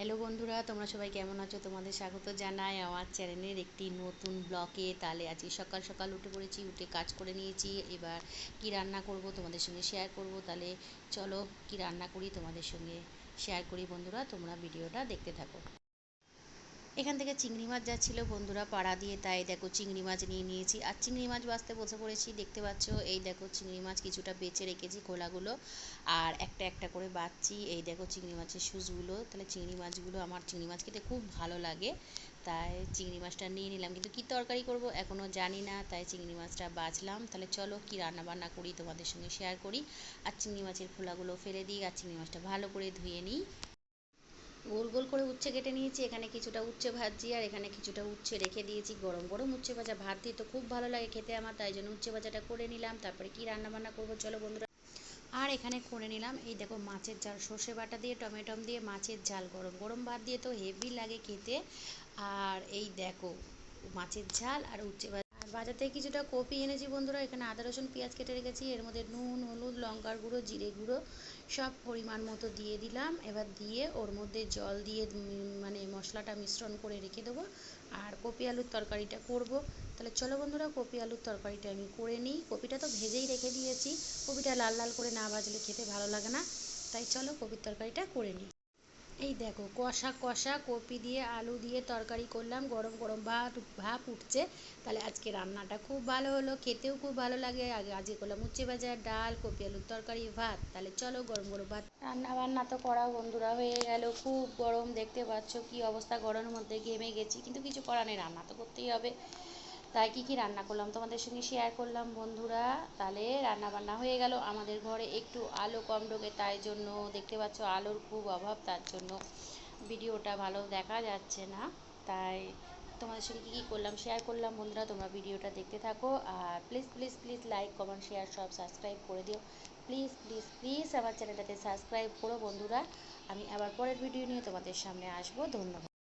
Hello বন্ধুরা, তোমরা সবাই কেমন আছো? তোমাদের স্বাগত জানাই আমার চ্যানেলের একটি নতুন ব্লগে। তাহলে আজকে সকাল সকাল উঠে পড়েছি, উঠে কাজ করে নিয়েছি। এবার কি রান্না করব তোমাদের সঙ্গে শেয়ার করব। তাহলে চলো কি রান্না করি তোমাদের সঙ্গে শেয়ার করি। বন্ধুরা তোমরা ভিডিওটা দেখতে থাকো। এখান থেকে চিংড়ি মাছ যাচ্ছিলো বন্ধুরা পাড়া দিয়ে, তাই দেখো চিংড়ি মাছ নিয়ে নিয়েছি আর চিংড়ি মাছ বাছতে বসে পড়েছি। দেখতে পাচ্ছ এই দেখো চিংড়ি মাছ কিছুটা বেছে রেখেছি খোলাগুলো, আর একটা একটা করে বাছছি। এই দেখো চিংড়ি মাছের সুচগুলো। তাহলে চিংড়ি মাছগুলো, আমার চিংড়ি মাছ খেতে খুব ভালো লাগে, তাই চিংড়ি মাছটা নিয়ে নিলাম। কিন্তু কী তরকারি করব এখনও জানি না, তাই চিংড়ি মাছটা বাছলাম। তাহলে চলো কি রান্না বান্না করি তোমাদের সঙ্গে শেয়ার করি। আর চিংড়ি মাছের খোলাগুলো ফেলে দিই আর চিংড়ি মাছটা ভালো করে ধুয়ে নিই। গোল গোল করে উচ্ছে কেটে নিয়েছি। এখানে কিছুটা উচ্ছে ভাজছি আর এখানে কিছুটা উচ্ছে রেখে দিয়েছি। গরম গরম উচ্ছে ভাজা ভাত দিয়ে তো খুব ভালো লাগে খেতে আমার, তাই জন্য উচ্ছে ভাজাটা করে নিলাম। তারপরে কি রান্না বান্না করবো চলো বন্ধুরা। আর এখানে করে নিলাম এই দেখো মাছের ঝাল, সর্ষে বাটা দিয়ে টমেটো দিয়ে মাছের ঝাল, গরম গরম ভাত দিয়ে তো হেভি লাগে খেতে। আর এই দেখো মাছের ঝাল আর উচ্ছে ভাজা। আর বাজার থেকে কিছুটা কপি এনেছি বন্ধুরা। এখানে আদা রসুন পেঁয়াজ কেটে রেখেছি। এর মধ্যে নুন হলুদ লঙ্কার গুঁড়ো জিরে গুঁড়ো সব পরিমাণ মতো দিয়ে দিলাম। এবার দিয়ে ওর মধ্যে জল দিয়ে মানে মশলাটা মিশ্রণ করে রেখে দেবো। আর কপি আলুর তরকারিটা করব। তাহলে চলো বন্ধুরা কপি আলুর তরকারিটা আমি করে নিই। কপিটা তো ভেজেই রেখে দিয়েছি, কপিটা লাল লাল করে না ভাজলে খেতে ভালো লাগে না, তাই চলো কপির তরকারিটা করে নিই। এই দেখো কষা কষা কপি দিয়ে আলু দিয়ে তরকারি করলাম, গরম গরম ভাপ উঠছে। তাহলে আজকে রান্নাটা খুব ভালো হলো, খেতেও খুব ভালো লাগে। আজকে করলাম উচ্ছে ভাজা ডাল কপি আলুর তরকারি ভাত। তাহলে চলো গরম গরম ভাত রান্না বান্না তো করা বন্ধুরা হয়ে গেল। খুব গরম, দেখতে পাচ্ছ কি অবস্থা, গরমের মধ্যে ঘেমে গেছি, কিন্তু কিছু করার নেই, রান্না তো করতেই হবে। তাই কী রান্না করলাম তোমাদের সঙ্গে শেয়ার করলাম বন্ধুরা। তাহলে রান্না বান্না হয়ে গেল। আমাদের ঘরে একটু আলো কম ঢোকে, তাই জন্য দেখতে পাচ্ছ আলোর খুব অভাব, তার জন্য ভিডিওটা ভালো দেখা যাচ্ছে না। তাই তোমাদের সঙ্গে কী করলাম শেয়ার করলাম বন্ধুরা। তোমরা ভিডিওটা দেখতে থাকো আর please please please like comment share সব সাবস্ক্রাইব করে দিও। প্লিজ প্লিজ প্লিজ আমার চ্যানেলটাতে সাবস্ক্রাইব করো বন্ধুরা। আমি আবার পরের ভিডিও নিয়ে তোমাদের সামনে আসবো। ধন্যবাদ।